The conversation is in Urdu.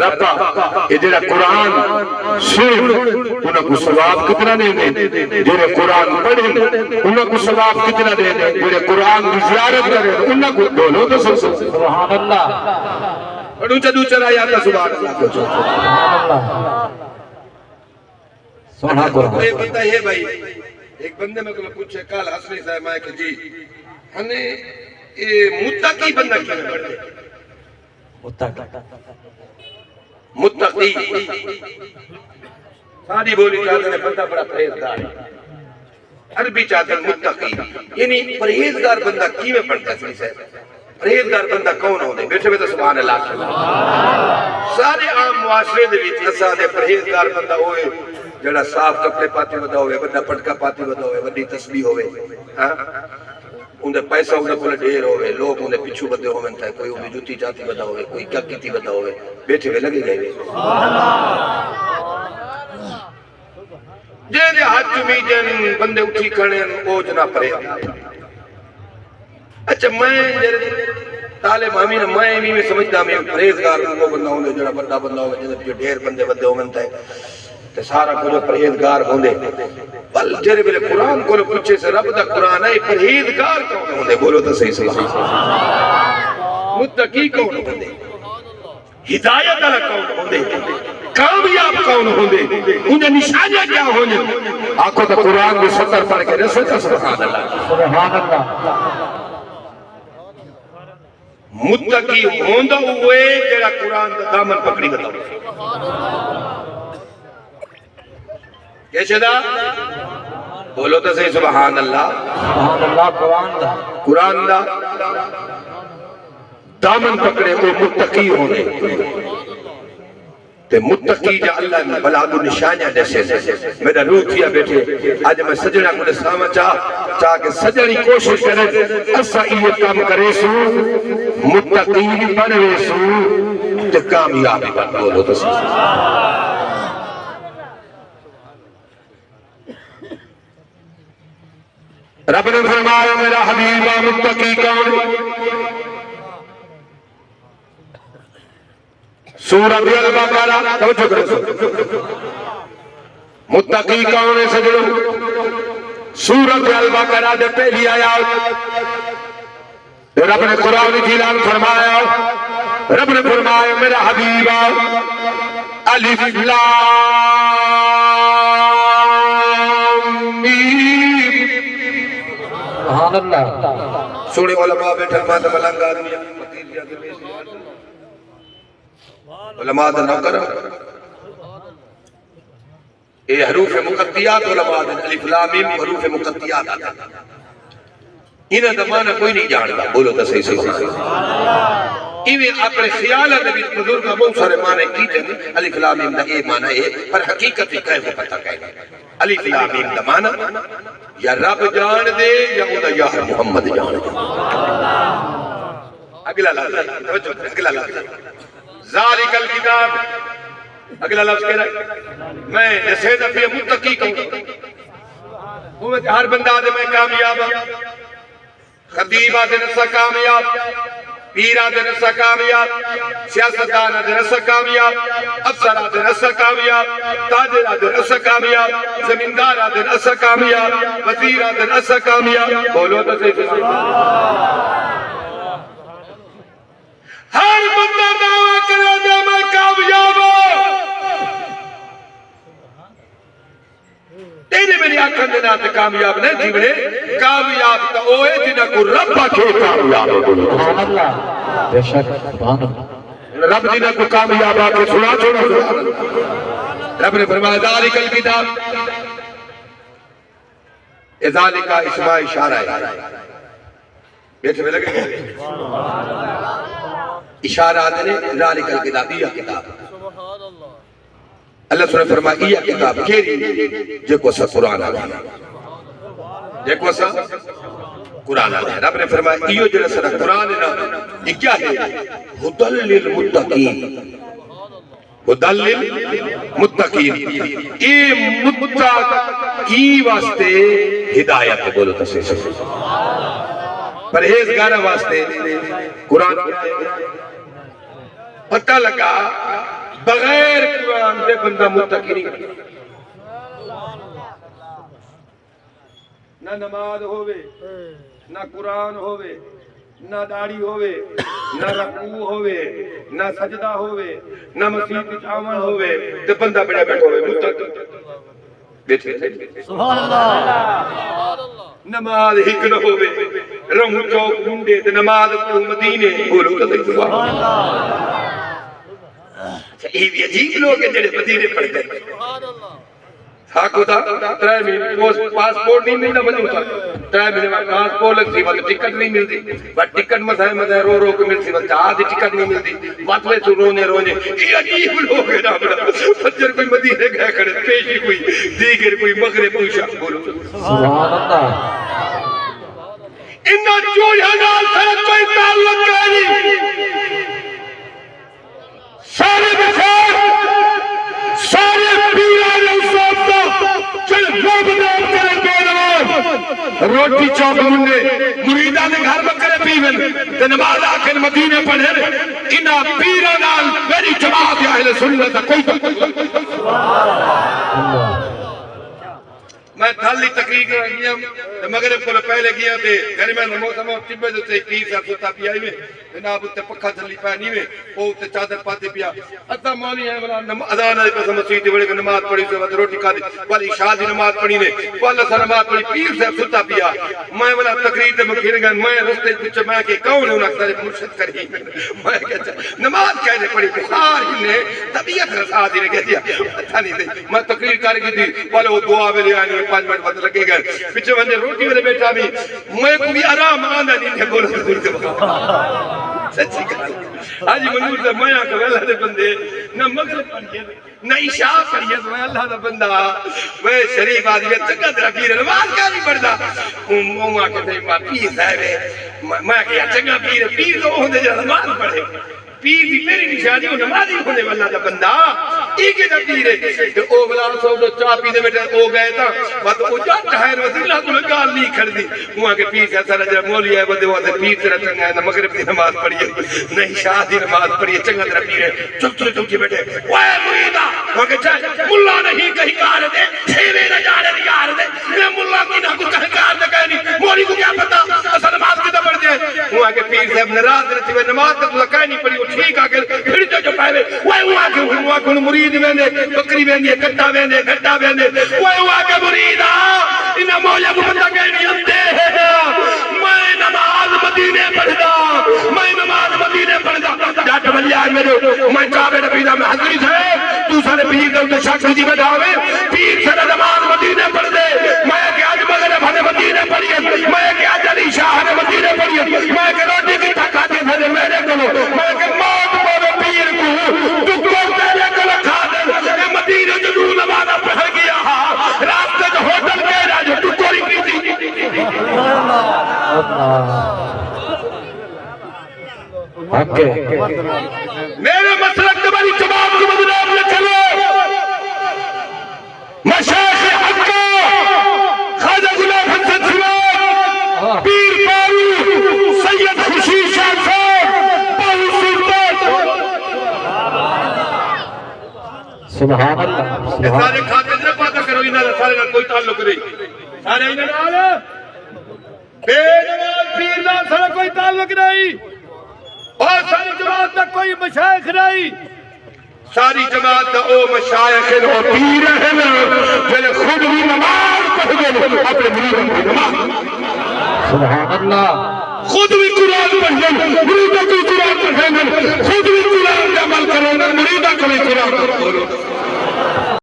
ربا یہ جڑا قرآن سن انہاں کو ثواب کتنا دے دے، جڑے قرآن پڑھیں انہاں کو ثواب کتنا دے دے، جڑے قرآن کی زیارت کریں انہاں کو بولو تو سبحان اللہ پڑھو چدو چرایا تا سبحان اللہ سبحان اللہ۔ کوئی بندہ ہے بھائی، ایک بندے میں کو پوچھے کال حسنی صاحب میں کہ جی ہنے یہ متقی بندہ کیا پڑھتے؟ متقی ساری بولی چاہتے ہیں بندہ بڑا پرہیزگار ہے، عربی چاہتے ہیں متقی یعنی پرہیزگار بندہ کی میں پڑھتا ہے؟ پرہیزگار بندہ کون ہونے؟ بیٹھے میں تو سبحان اللہ سارے عام معاشرے دے وچ اساں دے پرہیزگار بندہ ہوئے جڑا صاف کپڑے پاتے ودا ہوئے، بندہ پٹکا پاتے ودا ہوئے، بڑی تسبیح ہوئے، انہیں پیسہ انہیں کو ڈھیر ہوئے، لوگ انہیں پچھو بدے ہوئے تھے، کوئی انہیں جوتی جاتی بدا ہوئے، کوئی کیا کیتی بدا ہوئے، بیٹھے ہوئے لگے گئے جیسے ہاتھ چمی جن بندے اٹھی کھڑے وہ جنا پرے۔ اچھا میں طالب امین میں سمجھتا میں پرہیزگار وہ بندہ ہونے جڑا بڑا بندہ ہوئے جیسے ڈھیر بندے بدے ہوئے تھے تے سارا کو جو پرہیزگار ہوندے بل جرے بلے قرآن کو پوچھے سے رب دا قرآن ہے پرہیزگار کون ہوندے؟ بولو تو صحیح سبحان اللہ۔ متقی کون ہوندے؟ ہدایت اللہ کون ہوندے؟ کامیاب کون ہوندے؟ انہیں نشانیاں کیا ہوندے؟ آنکھوں تا قرآن کو سطر پڑھ کے رسول تا سبحان اللہ سبحان اللہ۔ متقی ہوندہ ہوئے جڑا قرآن دا دامن پکڑی بتاؤ کیسے دا؟ بولو تو صحیح سبحان اللہ سبحان اللہ۔ قرآن دا دامن پکڑے وہ متقی ہونے تے متقی جا اللہ نے بلاد و نشانیاں جیسے میرا روح کیا بیٹھے آج میں سجنہ کو نسامہ چاہ کہ سجنی کوشش کرے اسا یہ کام کرے سو متقی بنوے سو تے کامیابی بن۔ بولو تو صحیح۔ رب نے فرمایا میرا حبیبہ متقی کون؟ سورۃ البقرہ توجہ کرو متقی کون ہے سجنوں؟ سورۃ البقرہ دے پہلی آیات رب نے قرآن کی اعلان فرمایا، رب نے فرمایا میرا حبیبہ الف لام سبحان اللہ۔ سوڑے علماء بیٹھا ماتا ملنگا آدمی علماء دا نوکر اے حروف مقطعات علماء دا الف لام میم حروف مقطعات آتا انہاں دا معنی کوئی نہیں جانتا۔ بولو تو صحیح صحیح۔ ایویں اپنے خیالات بھی بزرگ بہت سارے معنی کی جاندے الف لام میم دا اے معنی ہے پر حقیقت کہے وہ پتہ کہے الف لام میم دا معنی یا رب جان دے یا اوہ دا یار محمد جان دے۔ اگلا لفظ اگلا لفظ ذالک الکتاب اگلا لفظ کہہ رہا ہے میں جسے دفعہ متقی کہوں وہ ہر بندہ دے میں کامیاب خطیب آدھے نسا کامیاب پیر آدھے نسا کامیاب سیاستدان آدھے نسا کامیاب افسر آدھے نسا کامیاب تاجر آدھے نسا کامیاب زمیندار آدھے نسا کامیاب وزیر آدھے نسا کامیاب۔ بولو تو صحیح۔ ہر بندہ دعویٰ کرے دے میں کامیاب ہوں تیرے میری آنکھیں دینا تے کامیاب نہیں تھی بڑے کامیاب تا اوے جنہ کو رب کے کامیاب ہے۔ سبحان اللہ بے شک سبحان اللہ۔ رب جنہ کو کامیاب آکے سنا چھوڑا رب نے فرمایا ذالک الکتاب ذالک اسم اشارہ ہے بیٹھے میں لگے اشارہ آدھے نے ذالک الکتاب یہ کتاب اللہ سنے فرمایا یہ کتاب کیری جے کو سا قرآن آدھے جے کو سا قرآن آدھے رب نے فرمایا یہ جو سنا قرآن ہے نا یہ کیا ہے ہدل للمتقین ہدل للمتقین یہ متقی واسطے ہدایت ہے۔ بولو تو صحیح پرہیزگار واسطے قرآن پتہ لگا بغیر قرآن دے بندہ متقی نہیں، نہ نماز ہووے، نہ قرآن ہووے، نہ داڑھی ہووے، نہ رکوع ہووے، نہ سجدہ ہووے، نہ مسیح وچ آون ہووے تے بندہ بڑا بیٹھا ہووے متقی بیٹھے سبحان اللہ۔ نماز ہک نہ ہووے، رہوں چوک ڈھونڈے تے نماز پڑھو مدینے، بولو تے سبحان اللہ۔ یہ بھی عجیب لوگ ہیں جڑے مدینے پڑھ گئے سبحان اللہ۔ ہاکو تھا 3 مہینے پاسپورٹ نہیں ملتا بندو تھا 3 مہینے میں پاسپورٹ لگتی بات ٹکٹ نہیں ملتی بات ٹکٹ مسائے رو رو کے ملتی بات آدھی ٹکٹ نہیں ملتی باتوے تو رونے یہ عجیب لوگ ہیں نا بڑا فجر کوئی مدینے گئے کھڑے پیشی کوئی دیگر کوئی مغرب کوئی شاہ بولو سبحان اللہ۔ انہا چوڑیا نال سرک کوئی تعلق نہیں، سارے بخار سارے پیران اصابتا چل روب دار کرے بیدوار روٹی چوک منگے مریدہ نے گھر بکرے پیون تے نماز آکھن مدینے پڑھے انہا پیران میری جماعت اہل سنت کوئی میں تھالی تقریر کر گیا مغرب کو پہلے گیا تھے گھر میں موسم چبے سے پیر صاحب ستا پیا میں جناب تے پکھا چلی پیا نہیں میں او تے چادر پاتے پیا اتا مولوی ہے والا اذان ہے پس مسجد بڑے نماز پڑھی تے روٹی کھا دی والی شاہ دی نماز پڑھی نے والا سا نماز پڑھی پیر صاحب ستا پیا میں والا تقریر تے مکھیر گئے میں رستے وچ میں کہ کون ہے انہاں سارے مرشد کری میں کہ نماز کہنے پڑھی بخار ہی نے طبیعت رسا دی نے کہ دیا پتہ نہیں دے میں تقریر کر کے دی والا وہ دعا ویلے آنی 5 منٹ بعد لگے گئے پیچھے بندے روٹی والے بیٹھا بھی میں کو بھی آرام آندا نہیں ہے بولو سچی گل حاجی منور سے میں آ کے اللہ دے بندے نہ مغرب پڑھیے نہ عشاء پڑھیے میں اللہ دا بندہ میں شریف آدمی چنگا تیرا پیر نماز کیا نہیں پڑھتا وہ آ کے پیر صاحب میں کہ چنگا پیر تو ہوندے جو نماز پڑھے پیر دی میری نشانی ہو نمازی ہونے والا دا بندہ ایک دا پیر ہے کہ او بلال صاحب جو چاہ پینے بیٹھے او گئے تھا بات او جاتا ہے وزیر اللہ کو گال نہیں کھڑ دی وہاں کے پیر کہتا ہے جب مولی ہے بدے وہاں پیر تیرا چنگا ہے مغرب دی نماز پڑھئے نہیں شاہ دی نماز پڑھئے چنگا تیرا پیر ہے چل کے بیٹھے وائے مریدہ وہاں کے چاہے ملا نہیں کہیں کار دے چھیوے نہ جانے نگار دے میں ملا کی نہ کو کہیں کار دے کہیں نہیں مولی کو کیا پتا اصلا نماز کی پڑھ دے وہاں کے پیر صاحب نراز رہتی ہے نماز کا تو کہیں نہیں پڑھی ٹھیک آ کے پھر جو پہلے وہاں کو مرید ویندے بکری ویندے کٹا ویندے گھٹا ویندے وہاں کے مرید انہا مولا کو بندہ کہنی اندے میں نماز مدینے پڑھدا میں نماز مدینے پڑھدا جاٹ بلی آئے میرے میں کعبے نبیدہ میں حضری تھے تو سارے پیر دے انتے شخص جی میں دعوے پیر سے نماز مدینے پڑھ دے میں کہ آج مغرب ہنے مدینے پڑھئے میں کہ آج علی شاہ ہنے مدینے پڑھئے میں کہ روٹی کی تھکا دے تھے میرے کلو میں کہ موت بولو پیر کو تو میرے کلو کھا دے مدینے جنو نمازہ پڑھ گیا راستے جو ہوتل کے رہا جو ٹکوری کی تھی میرے مسلک تمہاری جماعت کو بدنام نہ کرو مشایخ حق خواجہ غلام حسن سلام پیر پارو سید خوشی شاہ صاحب باہو سلطان سبحان اللہ سارے کھاتے نہ پاتا کرو انہاں سارے نال کوئی تعلق نہیں سارے انہاں نال بے نماز پیر نال سارا کوئی تعلق نہیں اور ساری جماعت تک کوئی مشایخ نہیں ساری جماعت او مشایخ او پیر ہیں جو خود بھی نماز پڑھ گئے اپنے مریدوں کی نماز سبحان اللہ خود بھی قرآن پڑھ گئے مریدوں کی قرآن پڑھ گئے